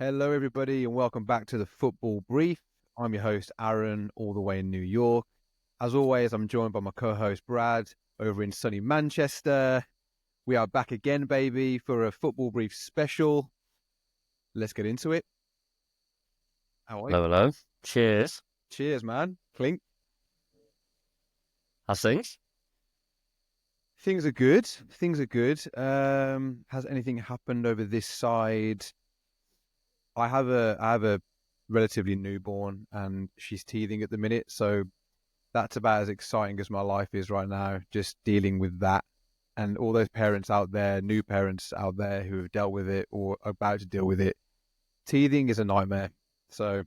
Hello, everybody, and welcome back to the Football Brief. I'm your host, Aaron, all the way in New York. As always, I'm joined by my co-host, Brad, over in sunny Manchester. We are back again, baby, for a Football Brief special. Let's get into it. How are you? Hello. Cheers. Cheers, man. Clink. How's things? Things are good. Has anything happened over this side? I have a relatively newborn, and she's teething at the minute, so that's about as exciting as my life is right now, just dealing with that. And all those parents out there, new parents out there who have dealt with it or are about to deal with it, teething is a nightmare. So,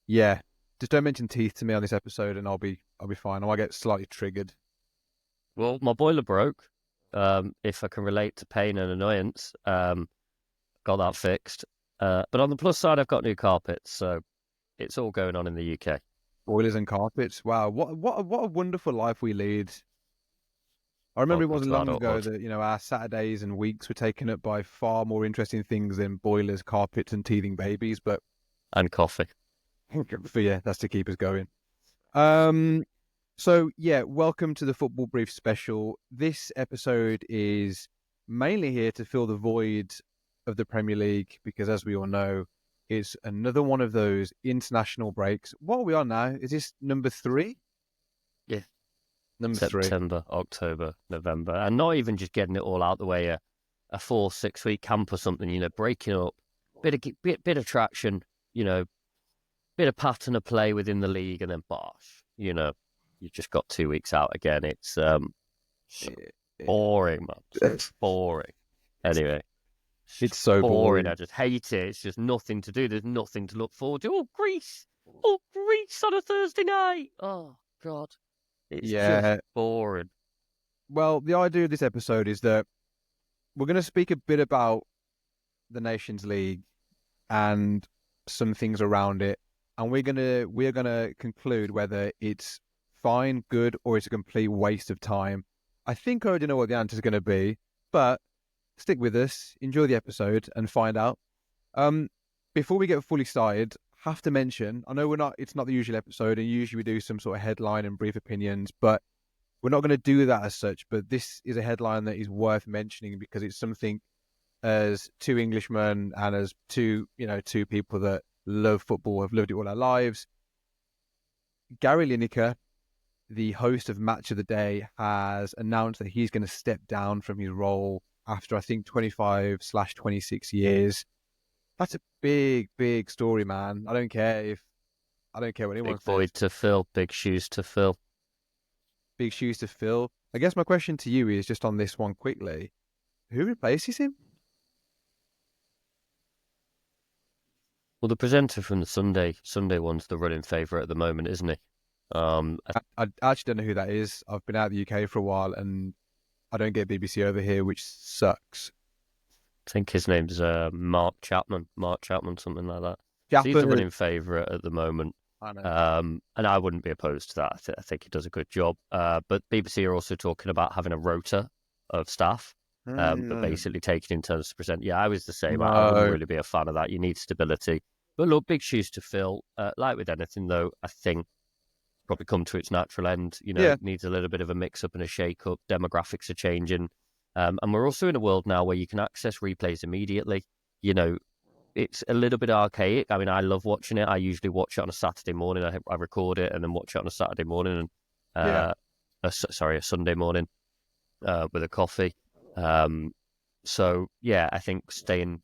yeah, just don't mention teeth to me on this episode, and I'll be fine. I might get slightly triggered. Well, my boiler broke. If I can relate to pain and annoyance, got that fixed. But on the plus side, I've got new carpets, so it's all going on in the UK. Boilers and carpets. Wow, what a wonderful life we lead. I remember it wasn't long ago that, our Saturdays and weeks were taken up by far more interesting things than boilers, carpets, and teething babies. And coffee. Yeah, that's to keep us going. So yeah, welcome to the Football Brief special. This episode is mainly here to fill the void of the Premier League because, as we all know, it's another one of those international breaks. What are we on now? Is this number 3? Yeah. Number 3. September, October, November. And not even just getting it all out the way, a 4-6 week camp or something, breaking up, bit of traction, bit of pattern of play within the league, and then bosh, you've just got 2 weeks out again. It's boring, man. It's boring. Anyway. It's so boring. I just hate it. It's just nothing to do. There's nothing to look forward to. Oh, Greece on a Thursday night. Oh, God. It's just boring. Well, the idea of this episode is that we're going to speak a bit about the Nations League and some things around it. And we're gonna conclude whether it's fine, good, or it's a complete waste of time. I think I already know what the answer is going to be, but stick with us, enjoy the episode, and find out. Before we get fully started, have to mention, I know it's not the usual episode, and usually we do some sort of headline and brief opinions, but we're not going to do that as such. But this is a headline that is worth mentioning because it's something, as two Englishmen and as two people that love football, have loved it all our lives. Gary Lineker, the host of Match of the Day, has announced that he's going to step down from his role after, I think, 25/26 years. That's a big, big story, man. I don't care what anyone says. Big void to fill, big shoes to fill. Big shoes to fill. I guess my question to you is just on this one quickly. Who replaces him? Well, the presenter from the Sunday one's the running favourite at the moment, isn't he? I actually don't know who that is. I've been out of the UK for a while, and I don't get BBC over here, which sucks. I think his name's Mark Chapman, something like that. So he's the running favourite at the moment. I know. And I wouldn't be opposed to that. I think he does a good job. But BBC are also talking about having a rota of staff, but basically taking in turns to present. Yeah, I was the same. No. I wouldn't really be a fan of that. You need stability. But look, big shoes to fill. Like with anything, though, I think probably come to its natural end. It needs a little bit of a mix-up and a shake-up. Demographics are changing. And we're also in a world now where you can access replays immediately. It's a little bit archaic. I mean, I love watching it. I usually watch it on a Saturday morning. I record it and then watch it on a Saturday morning and a Sunday morning with a coffee. So yeah, I think staying,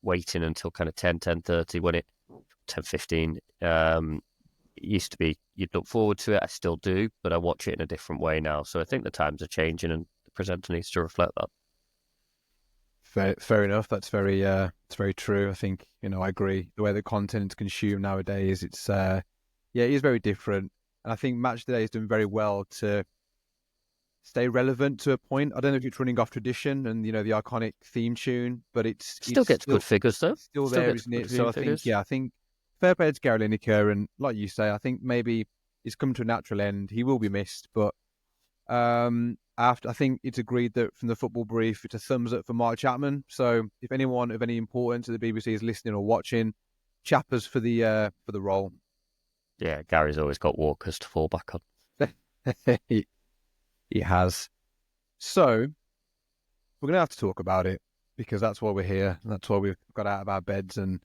waiting until kind of 10:30 when 10:15 used to be, you'd look forward to it. I still do, but I watch it in a different way now. So I think the times are changing and the presenter needs to reflect that. Fair enough. That's very true. I think, I agree. The way the content is consumed nowadays, it is very different. And I think Match Today has done very well to stay relevant to a point. I don't know if it's running off tradition and, the iconic theme tune, but it still gets good figures, though. Still there, isn't it? So I think fair play to Gary Lineker, and like you say, I think maybe it's come to a natural end. He will be missed, but I think it's agreed that from the football brief, it's a thumbs up for Mark Chapman. So if anyone of any importance to the BBC is listening or watching, Chappers for the role. Yeah, Gary's always got Walkers to fall back on. He has. So we're going to have to talk about it because that's why we're here. That's why we've got out of our beds and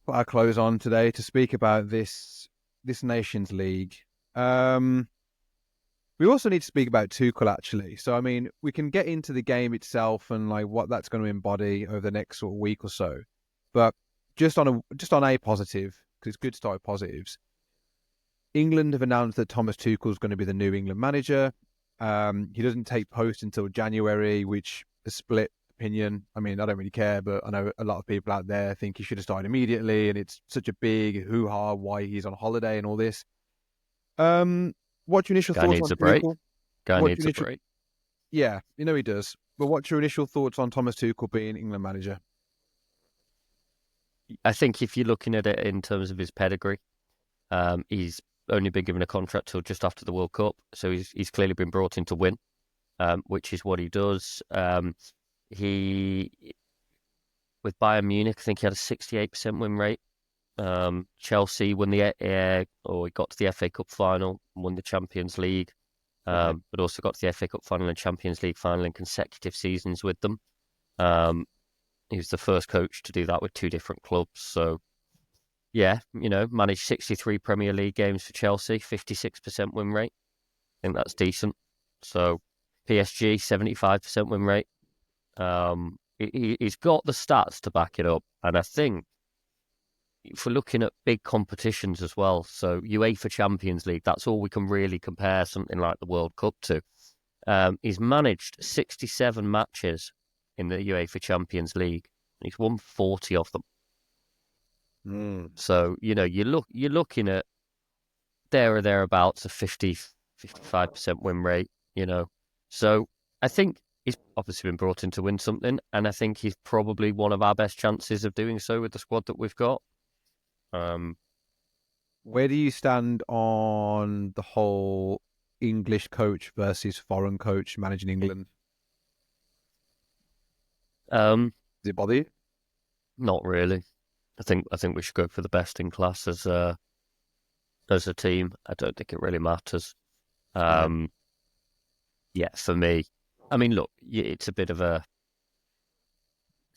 put our clothes on today to speak about this Nations League. We also need to speak about Tuchel, actually. So, I mean, we can get into the game itself and like what that's going to embody over the next sort of week or so. But just on a positive, because it's good to start with positives. England have announced that Thomas Tuchel is going to be the new England manager. He doesn't take post until January, which is split opinion. I mean, I don't really care, but I know a lot of people out there think he should have started immediately, and it's such a big hoo-ha why he's on holiday and all this. What's your initial Guy thoughts needs on a break. Tuchel? Guy needs a break. Yeah, you know he does. But what's your initial thoughts on Thomas Tuchel being England manager? I think if you're looking at it in terms of his pedigree, he's only been given a contract till just after the World Cup, so he's clearly been brought in to win, which is what he does. He with Bayern Munich, I think he had a 68% win rate. Chelsea won he got to the FA Cup final, won the Champions League, but also got to the FA Cup final and Champions League final in consecutive seasons with them. He was the first coach to do that with two different clubs. So, yeah, managed 63 Premier League games for Chelsea, 56% win rate. I think that's decent. So, PSG, 75% win rate. He's got the stats to back it up. And I think if we're looking at big competitions as well, so UEFA Champions League, that's all we can really compare something like the World Cup to. He's managed 67 matches in the UEFA Champions League, and he's won 40 of them. So, you're looking at there or thereabouts a 55% win rate, So I think he's obviously been brought in to win something, and I think he's probably one of our best chances of doing so with the squad that we've got. Where do you stand on the whole English coach versus foreign coach managing England? Does it bother you? Not really. I think we should go for the best in class as a team. I don't think it really matters. Yeah, for me. I mean, look, it's a bit of it's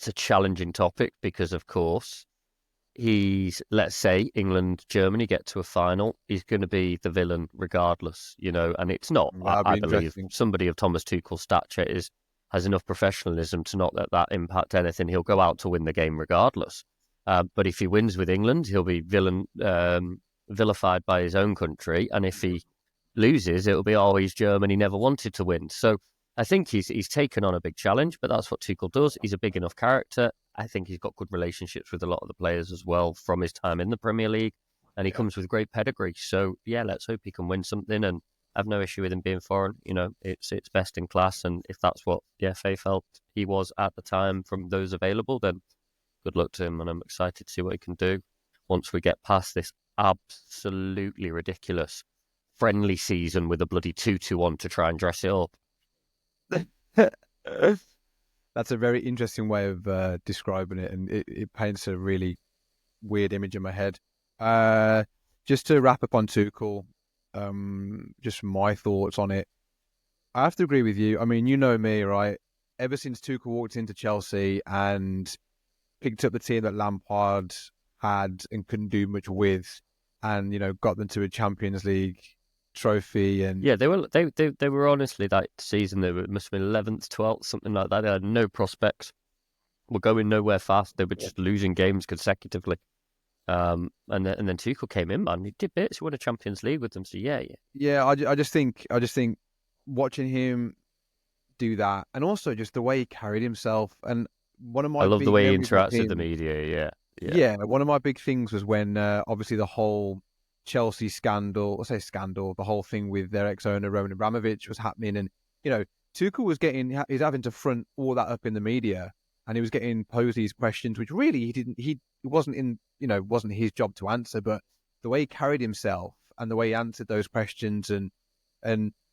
a challenging topic because, of course, let's say England, Germany get to a final, he's going to be the villain regardless, and it's not. I believe somebody of Thomas Tuchel's stature has enough professionalism to not let that impact anything. He'll go out to win the game regardless. But if he wins with England, he'll be vilified by his own country. And if he loses, it'll be, he's German, he never wanted to win. So I think he's taken on a big challenge, but that's what Tuchel does. He's a big enough character. I think he's got good relationships with a lot of the players as well from his time in the Premier League. And he comes with great pedigree. So, yeah, let's hope he can win something. And I have no issue with him being foreign. It's best in class. And if that's what the FA felt he was at the time from those available, then good luck to him. And I'm excited to see what he can do once we get past this absolutely ridiculous friendly season with a bloody 2-2 on to try and dress it up. That's a very interesting way of describing it, and it paints a really weird image in my head. Just to wrap up on Tuchel, just my thoughts on it. I have to agree with you. I mean, you know me, right? Ever since Tuchel walked into Chelsea and picked up the team that Lampard had and couldn't do much with, and got them to a Champions League trophy, and yeah, they were honestly that season must have been 11th, 12th, something like that. They had no prospects, were going nowhere fast. They were just losing games consecutively. And then Tuchel came in, man. He did bits. He won a Champions League with them. So yeah. I just think watching him do that, and also just the way he carried himself, and I love the way he interacts with the media. Yeah. One of my big things was when obviously the whole Chelsea scandal, the whole thing with their ex-owner Roman Abramovich was happening, and Tuchel he's having to front all that up in the media, and he was getting posed these questions, which really he wasn't wasn't his job to answer, but the way he carried himself and the way he answered those questions, and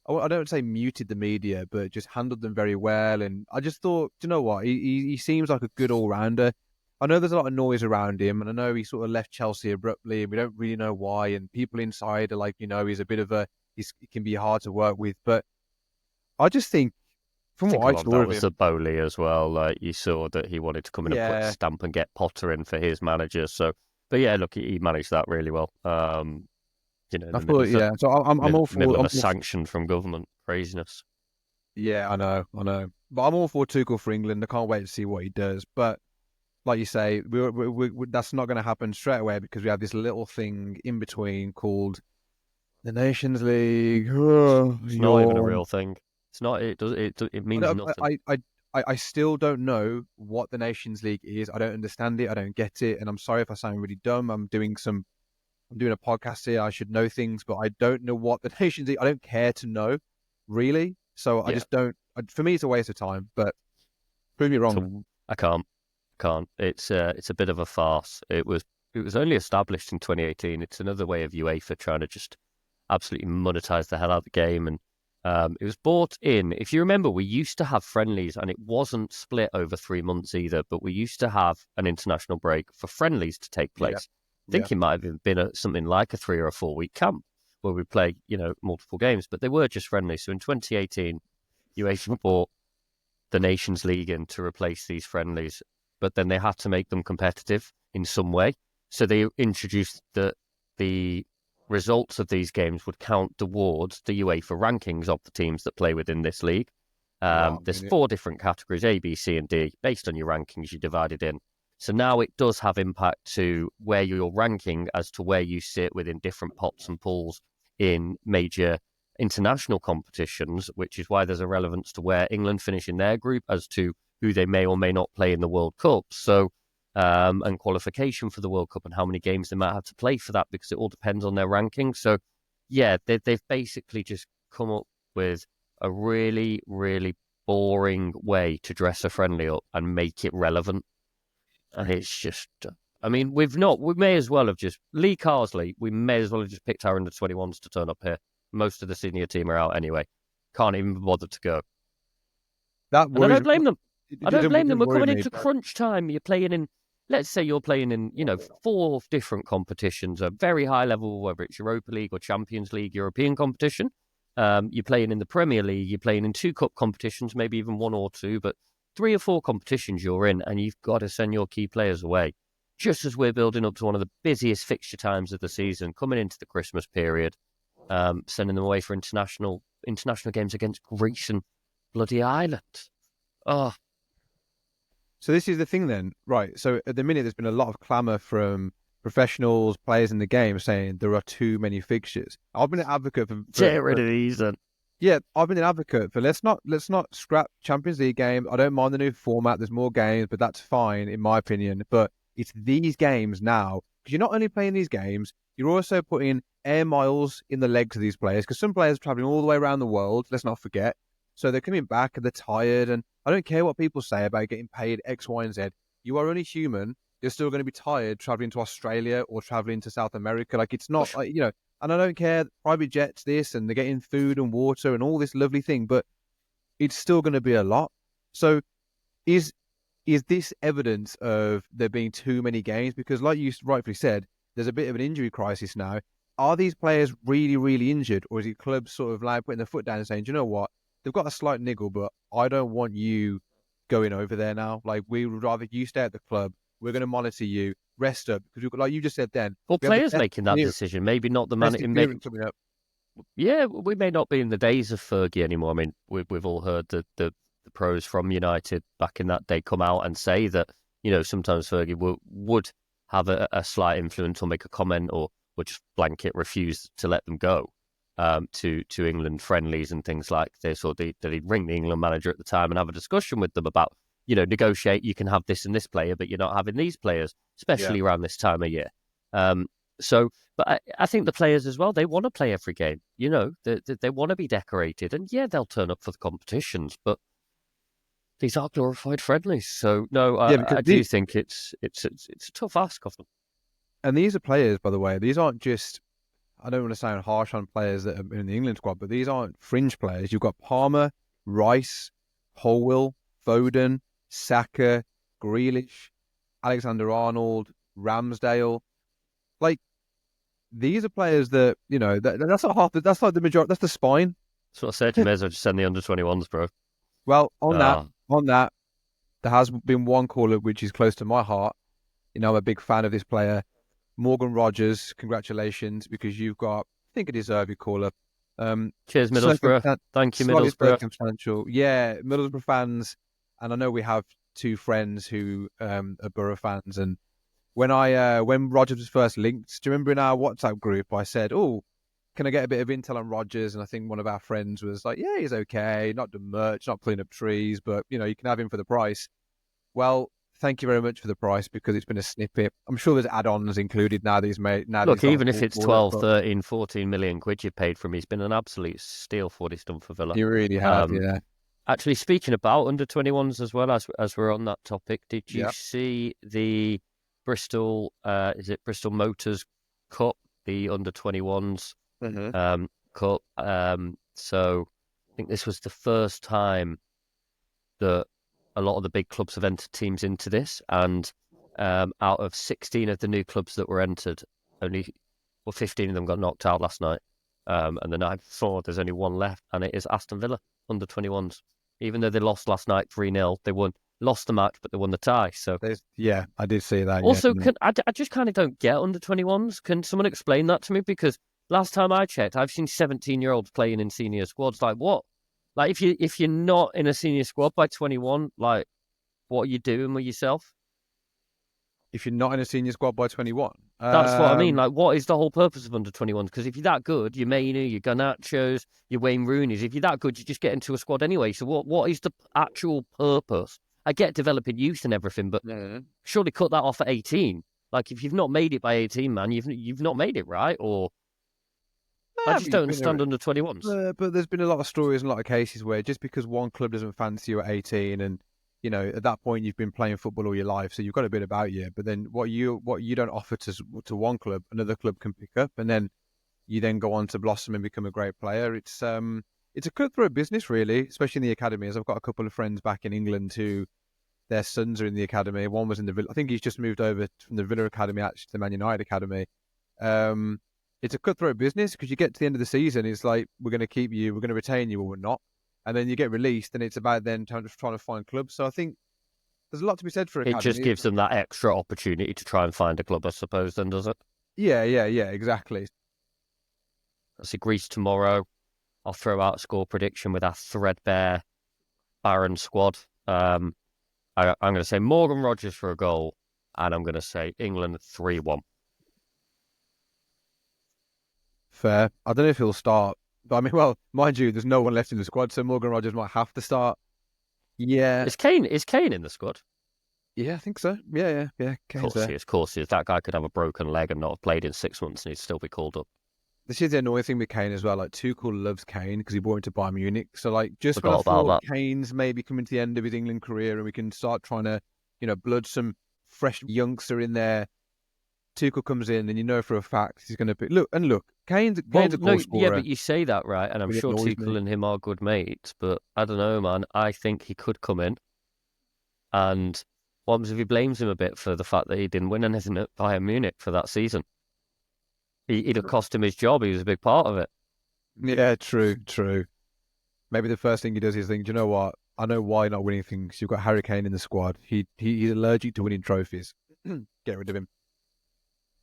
I don't say muted the media, but just handled them very well. And I just thought, do you know what? He seems like a good all rounder. I know there's a lot of noise around him, and I know he sort of left Chelsea abruptly, and we don't really know why. And people inside are like, he's a bit of he can be hard to work with. But I just think, I from think what a I lot of saw that of was him, the Bowley as well. Like you saw that he wanted to come in and put a yeah, stamp and get Potter in for his manager. So, but yeah, look, he managed that really well. In I the middle thought, of the yeah. So I'm all for, middle of a sanction from government craziness. yeah, I know, but I'm all for Tuchel for England. I can't wait to see what he does. But like you say, that's not going to happen straight away because we have this little thing in between called the Nations League. Oh, It's not even a yawn. real thing. It's not. It means nothing. I still don't know what the Nations League is. I don't understand it. I don't get it. And I'm sorry if I sound really dumb. I'm doing a podcast here. I should know things, but I don't know what the Nations League. I don't care to know, really. So I Yeah. just don't. For me, it's a waste of time. But prove me wrong. So I can't. It's a bit of a farce. It was only established in 2018. It's another way of UEFA trying to just absolutely monetize the hell out of the game. And it was bought in. If you remember, we used to have friendlies, and it wasn't split over 3 months either. But we used to have an international break for friendlies to take Yeah, place. I yeah. think it might have been something like a 3 or a 4 week camp where we play, multiple games. But they were just friendlies. So in 2018, UEFA bought the Nations League in to replace these friendlies, but then they had to make them competitive in some way. So they introduced that the results of these games would count towards the UEFA rankings of the teams that play within this league. Wow, There's 4 different categories, A, B, C, and D. Based on your rankings, you divide it in. So now it does have impact to where you're ranking as to where you sit within different pots and pools in major international competitions, which is why there's a relevance to where England finish in their group as to who they may or may not play in the World Cup. So, and qualification for the World Cup and how many games they might have to play for that because it all depends on their ranking. So, yeah, they've basically just come up with a really, really boring way to dress a friendly up and make it relevant. And it's just, I mean, we may as well have just, Lee Carsley, we may as well have just picked our under 21s to turn up here. Most of the senior team are out anyway. Can't even bother to go. that And I worries. don't blame them. I don't blame them. Doesn't We're worry coming me. into crunch time. You're playing in, let's say you're playing in, 4 different competitions, a very high level, whether it's Europa League or Champions League, European competition. You're playing in the Premier League. You're playing in 2 cup competitions, maybe even 1 or 2, but 3 or 4 competitions you're in, and you've got to send your key players away. Just as we're building up to one of the busiest fixture times of the season, coming into the Christmas period, sending them away for international games against Greece and bloody Ireland. Oh, So this is the thing then, right? So at the minute, there's been a lot of clamour from professionals, players in the game saying there are too many fixtures. I've been an advocate get rid of these then. yeah, I've been an advocate for let's not scrap Champions League games. I don't mind the new format. There's more games, but that's fine in my opinion. But it's these games now because you're not only playing these games, you're also putting air miles in the legs of these players because some players are traveling all the way around the world. Let's not forget. So they're coming back and they're tired. And I don't care what people say about getting paid X, Y, and Z. You are only human. You're still going to be tired traveling to Australia or traveling to South America. Like it's not like and I don't care private jets, this, and they're getting food and water and all this lovely thing, but it's still going to be a lot. So is this evidence of there being too many games? Because like you rightfully said, there's a bit of an injury crisis now. Are these players really, really injured, or is it clubs sort of like putting their foot down and saying, do you know what? They've got a slight niggle, but I don't want you going over there now. Like we would rather you stay at the club. We're going to monitor you. Rest up because like you just said then. Well, We have players making that decision, maybe not the man. coming up. Yeah, we may not be in the days of Fergie anymore. I mean, we've all heard the pros from United back in that day come out and say that sometimes Fergie would have a slight influence or make a comment or would just blanket refuse to let them go to England friendlies and things like this, or that he'd ring the England manager at the time and have a discussion with them about negotiate. You can have this and this player, but you're not having these players, especially around this time of year. But I think the players as well, they want to play every game. They want to be decorated, and yeah, they'll turn up for the competitions, but these are glorified friendlies. So no, I do think it's a tough ask of them. And these are players, by the way. These aren't just. I don't want to sound harsh on players that are in the England squad, but these aren't fringe players. You've got Palmer, Rice, Holwell, Foden, Saka, Grealish, Alexander-Arnold, Ramsdale. Like, these are players that, that's not half. That's like the majority. That's the spine. That's what I said. You may as well just send the under-21s, bro. Well, on that, there has been one call-up which is close to my heart. I'm a big fan of this player. Morgan Rogers, congratulations, because you've got, I think, a deserved call-up. Cheers, Middlesbrough. Thank you, Middlesbrough. Circumstantial. Yeah, Middlesbrough fans, and I know we have two friends who are Borough fans, and when Rogers was first linked, do you remember in our WhatsApp group, I said, oh, can I get a bit of intel on Rogers? And I think one of our friends was like, yeah, he's okay, not done much, not pulling up trees, but, you can have him for the price. Well, thank you very much for the price, because it's been a snippet. I'm sure there's add-ons included now that he's made. Look, even if it's 12, 13, 14 million quid you've paid for him, he's been an absolute steal for what he's done for Villa. He really has, yeah. Actually, speaking about under-21s as well, as we're on that topic, did you see the Bristol, Bristol Motors Cup, the under-21s Cup? So I think this was the first time that a lot of the big clubs have entered teams into this, and out of 16 of the new clubs that were entered, 15 of them got knocked out last night. And the night before, there's only one left, and it is Aston Villa, under-21s. Even though they lost last night 3-0, they lost the match, but they won the tie. So yeah, I did see that. Also, I just kind of don't get under-21s. Can someone explain that to me? Because last time I checked, I've seen 17-year-olds playing in senior squads. Like, what? Like, if you're not in a senior squad by 21, like, what are you doing with yourself? If you're not in a senior squad by 21? That's what I mean. Like, what is the whole purpose of under-21s? Because if you're that good, you're Mainu, your Garnachos, your Wayne Rooney's. If you're that good, you just get into a squad anyway. So what is the actual purpose? I get developing youth and everything, but surely cut that off at 18. Like, if you've not made it by 18, man, you've not made it, right? Or I just don't understand under-21s. But there's been a lot of stories and a lot of cases where just because one club doesn't fancy you at 18, and at that point you've been playing football all your life, so you've got a bit about you. But then what you don't offer to one club, another club can pick up, and then you then go on to blossom and become a great player. It's a cutthroat business, really, especially in the academies. I've got a couple of friends back in England who their sons are in the academy. One was in the Villa. I think he's just moved over from the Villa academy actually to the Man United academy. It's a cutthroat business because you get to the end of the season, it's like, we're going to keep you, we're going to retain you, or we're not. And then you get released, and it's about then trying to find clubs. So I think there's a lot to be said for academies. It just gives them that extra opportunity to try and find a club, I suppose, then, does it? Yeah, exactly. I see Greece tomorrow. I'll throw out a score prediction with our threadbare, barren squad. I'm going to say Morgan Rogers for a goal, and I'm going to say England 3-1. Fair. I don't know if he'll start. But I mean, well, mind you, there's no one left in the squad, so Morgan Rogers might have to start. Yeah. Is Kane in the squad? Yeah, I think so. Yeah. Of course he is. That guy could have a broken leg and not have played in 6 months, and he'd still be called up. This is the annoying thing with Kane as well. Like, Tuchel loves Kane because he brought him to Bayern Munich. So, like, just when I thought Kane's maybe coming to the end of his England career and we can start trying to, blood some fresh youngster in there, Tuchel comes in and for a fact he's going to be... Look, Kane's a goal scorer. Yeah, but you say that, right? And I'm sure Tuchel and him are good mates, but I don't know, man. I think he could come in. And what happens if he blames him a bit for the fact that he didn't win anything at Bayern Munich for that season? It'd have cost him his job. He was a big part of it. Yeah, true. Maybe the first thing he does is think, do you know what? I know why you're not winning things. You've got Harry Kane in the squad. He's allergic to winning trophies. Get rid of him.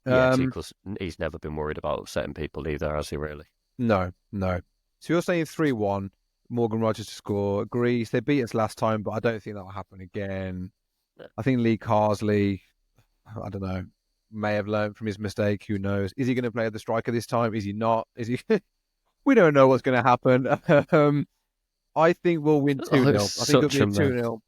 Yeah, he's never been worried about upsetting people either, has he, really? No. So you're saying 3-1, Morgan Rogers to score. Greece, they beat us last time, but I don't think that'll happen again. No. I think Lee Carsley, I don't know, may have learned from his mistake. Who knows? Is he going to play the striker this time? Is he not? Is he? We don't know what's going to happen. I think we'll win 2-0. I think it'll be 2-0.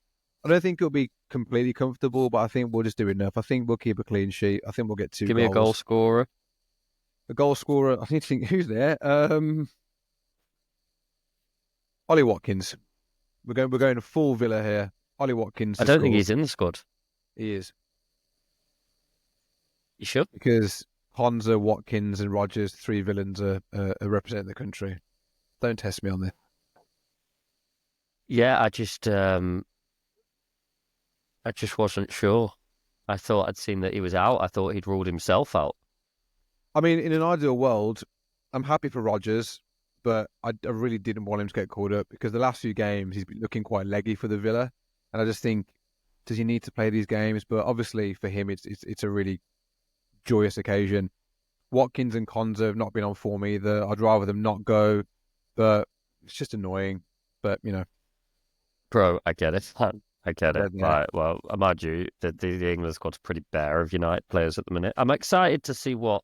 I don't think it'll be completely comfortable, but I think we'll just do enough. I think we'll keep a clean sheet. I think we'll get 2 goals. Give me a goal scorer. A goal scorer. I need to think who's there. Ollie Watkins. We're going full Villa here. Ollie Watkins. I don't think he's in the squad. He is. You sure? Because Konza, Watkins, and Rogers, 3 villains are representing the country. Don't test me on this. Yeah, I just wasn't sure. I thought I'd seen that he was out. I thought he'd ruled himself out. I mean, in an ideal world, I'm happy for Rogers, but I really didn't want him to get called up because the last few games he's been looking quite leggy for the Villa, and I just think, does he need to play these games? But obviously for him, it's a really joyous occasion. Watkins and Konza have not been on form either. I'd rather them not go, but it's just annoying. But Bro, I get it. I get it. yeah. Right. Well, mind you, the England squad's pretty bare of United players at the minute. I'm excited to see what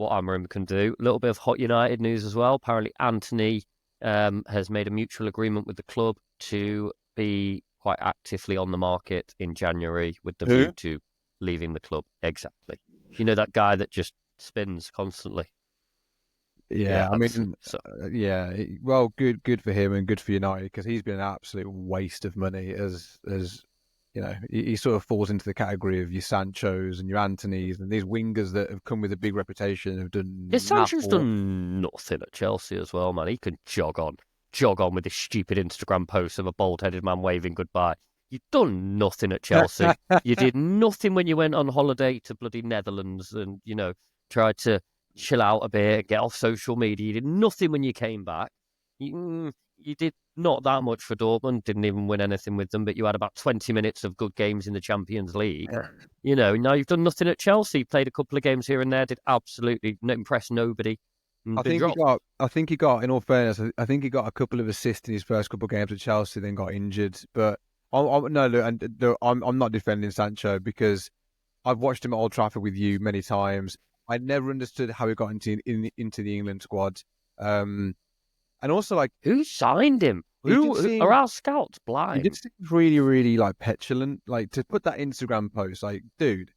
Amorim can do. A little bit of hot United news as well. Apparently, Anthony has made a mutual agreement with the club to be quite actively on the market in January with the view to leaving the club. Exactly. You know that guy that just spins constantly. Yeah, I mean, yeah. Well, good for him and good for United because he's been an absolute waste of money. As he sort of falls into the category of your Sanchos and your Antonys and these wingers that have come with a big reputation have done. Yeah, Sancho's done nothing at Chelsea as well, man. He can jog on with this stupid Instagram post of a bald-headed man waving goodbye. You've done nothing at Chelsea. You did nothing when you went on holiday to bloody Netherlands and tried to chill out a bit, get off social media. You did nothing when you came back. You did not that much for Dortmund, didn't even win anything with them, but you had about 20 minutes of good games in the Champions League. Now you've done nothing at Chelsea, played a couple of games here and there, did absolutely impress nobody. I think he got, in all fairness, I think he got a couple of assists in his first couple of games at Chelsea, then got injured. But I'm not defending Sancho because I've watched him at Old Trafford with you many times. I never understood how he got into the England squad. And also, like, who signed him? Are our scouts blind? He did seem really, really like petulant. Like, to put that Instagram post, like, dude,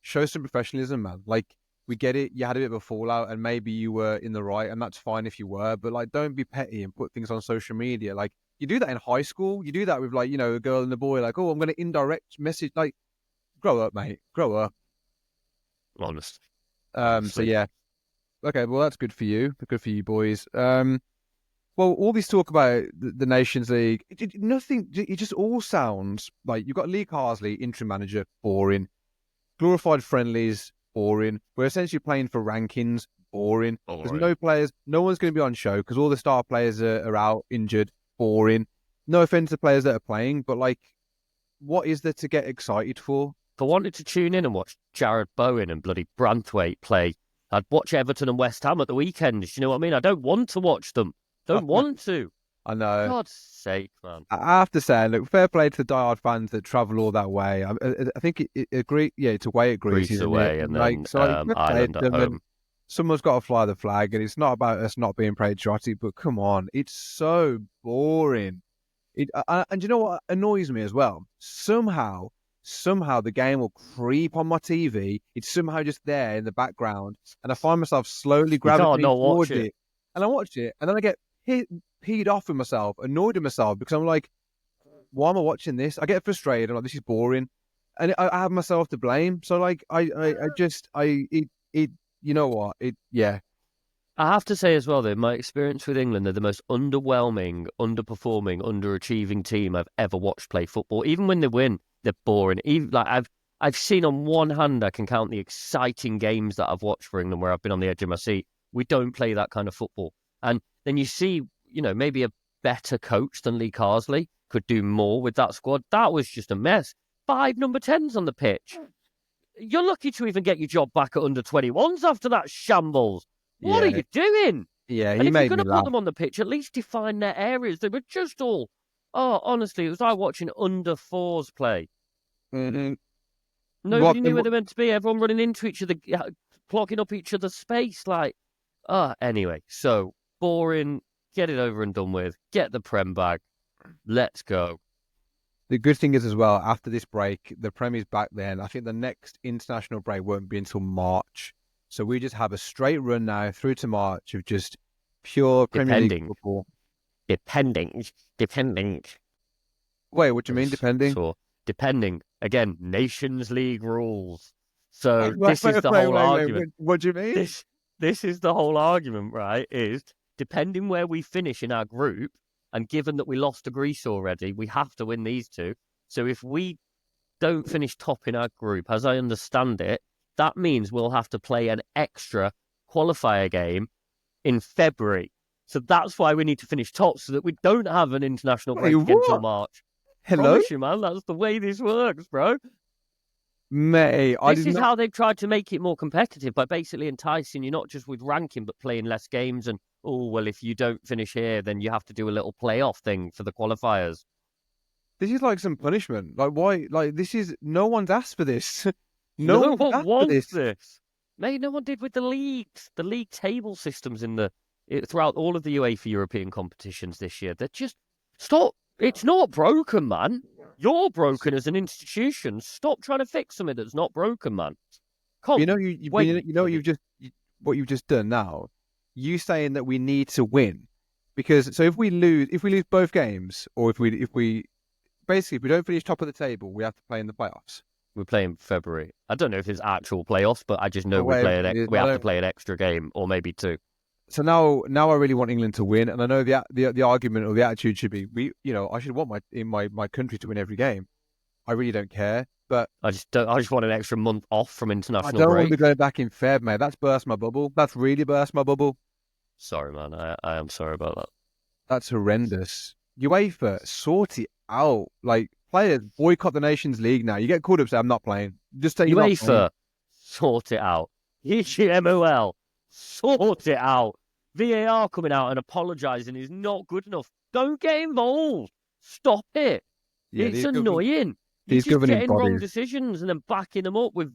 show some professionalism, man. Like, we get it. You had a bit of a fallout, and maybe you were in the right, and that's fine if you were. But like, don't be petty and put things on social media. Like, you do that in high school. You do that with like, a girl and a boy. Like, oh, I'm going to indirect message. Like, grow up, mate. Grow up. Honestly. So yeah. Okay, well, that's good for you. Good for you, boys. Well, all this talk about the Nations League, it just all sounds like you've got Lee Carsley, interim manager, boring. Glorified friendlies, boring. We're essentially playing for rankings, boring. There's no players, no one's going to be on show because all the star players are out, injured, boring. No offense to players that are playing, but like, what is there to get excited for? If I wanted to tune in and watch Jared Bowen and bloody Branthwaite play, I'd watch Everton and West Ham at the weekends. You know what I mean? I don't want to watch them. Don't want to. I know. God's sake, man. I have to say, look, fair play to the diehard fans that travel all that way. I think it's away at Greece. Greece away, and then Ireland at home. Someone's got to fly the flag, and it's not about us not being patriotic, but come on, it's so boring. And you know what annoys me as well? Somehow the game will creep on my TV. It's somehow just there in the background, and I find myself slowly gravitating towards it. And I watch it, and then I get peed off with myself, annoyed with myself because I'm like, why am I watching this? I get frustrated. I'm like, this is boring, and I have myself to blame. So like, you know what? Yeah. I have to say as well, though, my experience with England, they're the most underwhelming, underperforming, underachieving team I've ever watched play football. Even when they win, they're boring. Even like I've seen on one hand, I can count the exciting games that I've watched for England where I've been on the edge of my seat. We don't play that kind of football. And then you see, maybe a better coach than Lee Carsley could do more with that squad. That was just a mess. 5 number 10s on the pitch. You're lucky to even get your job back at under 21s after that shambles. What are you doing? Yeah, and if you're going to put them on the pitch, at least define their areas. They were just all, honestly, it was like watching under 4s play. Mm-hmm. Nobody knew where they were meant to be. Everyone running into each other, clogging up each other's space. Anyway, so boring. Get it over and done with. Get the Prem back. Let's go. The good thing is as well, after this break, the Prem is back then. I think the next international break won't be until March. So we just have a straight run now through to March of just pure Premier League football. Depending. Wait, what do you mean, depending? So, depending. Again, Nations League rules. So this is the whole argument. What do you mean? This is the whole argument, right? Is depending where we finish in our group, and given that we lost to Greece already, we have to win these two. So if we don't finish top in our group, as I understand it, that means we'll have to play an extra qualifier game in February. So that's why we need to finish top, so that we don't have an international break again until March. Hello? Promise you, man, that's the way this works, bro. Mate, this is how they've tried to make it more competitive, by basically enticing you not just with ranking, but playing less games. And, oh, well, if you don't finish here, then you have to do a little playoff thing for the qualifiers. This is like some punishment. Like, why? Like, this is... No one's asked for this. No one wants this. Mate, no one did with the leagues. The league table systems throughout all of the UEFA European competitions this year. They're just... Stop. It's not broken, man. You're broken as an institution. Stop trying to fix something that's not broken, man. What you've just done now. You saying that we need to win, because if we lose both games, or if we basically if we don't finish top of the table, we have to play in the playoffs. We play in February. I don't know if it's actual playoffs, but I just know we have to play an extra game, or maybe two. So now I really want England to win, and I know the argument or the attitude should be I should want my country to win every game. I really don't care, but I just want an extra month off from international break. I don't want to go back in Feb, mate. That's burst my bubble. That's really burst my bubble. Sorry, man. I am sorry about that. That's horrendous. UEFA, sort it out. Like, players, boycott the Nations League now. You get called up, say I'm not playing. Just say UEFA, sort it out. EGMOL, sort it out. VAR coming out and apologising is not good enough. Don't get involved. Stop it. Yeah, it's annoying. You're just getting wrong decisions and then backing them up with,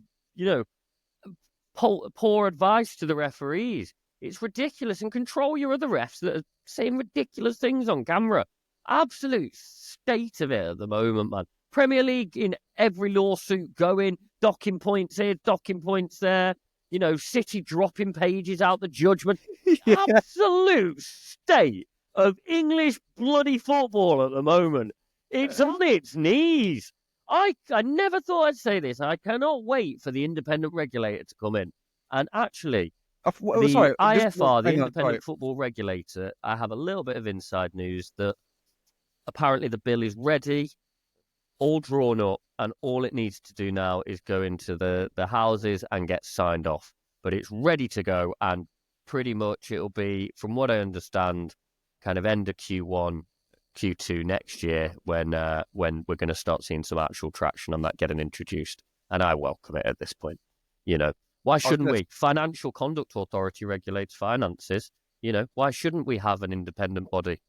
poor advice to the referees. It's ridiculous. And control your other refs that are saying ridiculous things on camera. Absolute state of it at the moment, man. Premier League in every lawsuit going, docking points here, docking points there. City dropping pages out the judgment. Yeah. Absolute state of English bloody football at the moment. It's on its knees. I never thought I'd say this. I cannot wait for the independent regulator to come in. And actually, IFR, the independent football regulator, I have a little bit of inside news that apparently the bill is ready, all drawn up, and all it needs to do now is go into the houses and get signed off. But it's ready to go, and pretty much it'll be, from what I understand, kind of end of Q1, Q2 next year when we're going to start seeing some actual traction on that getting introduced. And I welcome it at this point. Why shouldn't we? Financial Conduct Authority regulates finances. Why shouldn't we have an independent body?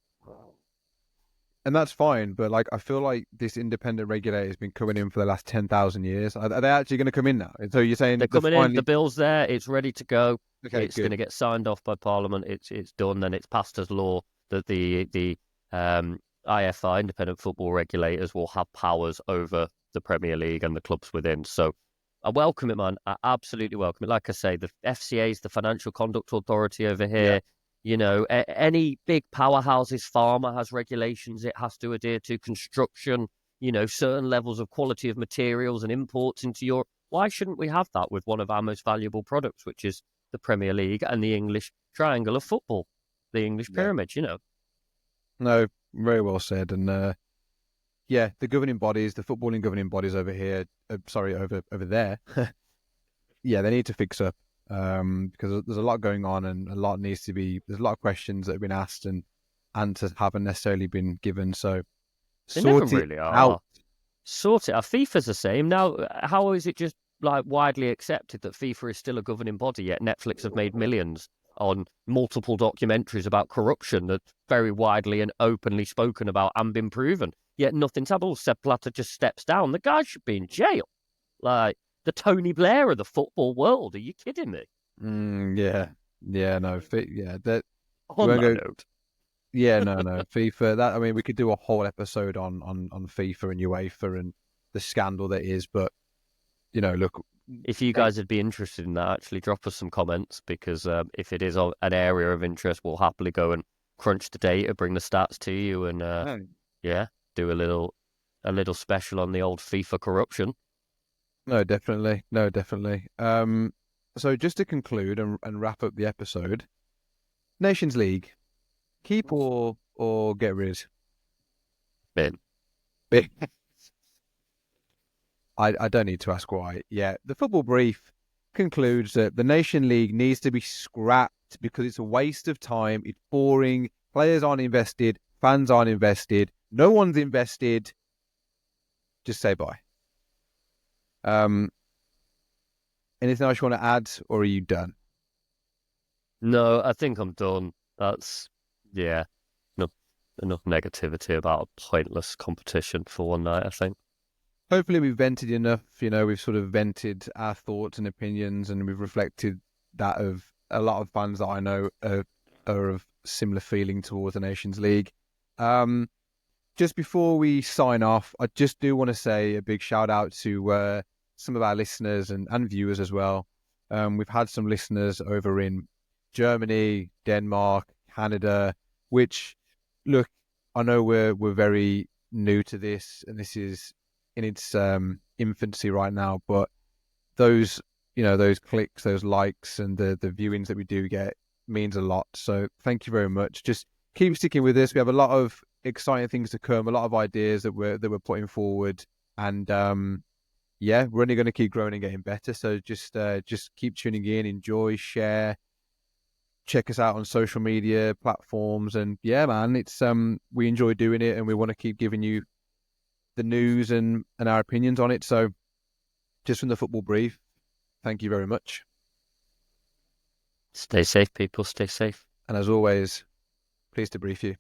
And that's fine, but I feel like this independent regulator has been coming in for the last 10,000 years. Are they actually going to come in now? So you're saying they're coming in? The bill's there. It's ready to go. Okay, it's going to get signed off by Parliament. It's done, and it's passed as law that the IFI, independent football regulators, will have powers over the Premier League and the clubs within. So I welcome it, man. I absolutely welcome it. Like I say, the FCA is the Financial Conduct Authority over here. Yeah. Any big powerhouses, pharma has regulations it has to adhere to, construction, certain levels of quality of materials and imports into Europe. Why shouldn't we have that with one of our most valuable products, which is the Premier League and the English triangle of football, the English pyramid, No, very well said. And the governing bodies, the footballing governing bodies over here, over there, yeah, they need to fix up. Because there's a lot going on, and there's a lot of questions that have been asked and answers haven't necessarily been given. So they never really are. Sort it out. FIFA's the same. Now, how is it just widely accepted that FIFA is still a governing body, yet Netflix have made millions on multiple documentaries about corruption that's very widely and openly spoken about and been proven, yet nothing's happened? Sepp Blatter just steps down. The guy should be in jail. The Tony Blair of the football world. Are you kidding me? Yeah, no, that. On that note. Yeah, no, FIFA. We could do a whole episode on FIFA and UEFA and the scandal that is. But look, if you guys would be interested in that, actually drop us some comments, because if it is an area of interest, we'll happily go and crunch the data, bring the stats to you, and do a little special on the old FIFA corruption. No, definitely. No, definitely. So just to conclude and wrap up the episode, Nations League, keep or get rid? Bin. I don't need to ask why. Yeah, the football brief concludes that the Nation League needs to be scrapped because it's a waste of time. It's boring. Players aren't invested. Fans aren't invested. No one's invested. Just say bye. Um, Anything else you want to add, or are you done? No, I think I'm done. That's, yeah, enough negativity about a pointless competition for one night, I think. Hopefully we've vented enough. We've sort of vented our thoughts and opinions, and we've reflected that of a lot of fans that I know are of similar feeling towards the Nations League. Just before we sign off, I just do want to say a big shout out to some of our listeners and viewers as well. We've had some listeners over in Germany, Denmark, Canada, which, look, I know we're very new to this, and this is in its infancy right now, but those those clicks, those likes, and the viewings that we do get means a lot. So thank you very much. Just keep sticking with this. We have a lot of exciting things to come, a lot of ideas that we're putting forward, and yeah, we're only going to keep growing and getting better. So just keep tuning in, enjoy, share, check us out on social media platforms, and yeah, man, it's we enjoy doing it, and we want to keep giving you the news and our opinions on it. So just from the football brief, thank you very much. Stay safe, people. Stay safe. And as always, pleased to brief you.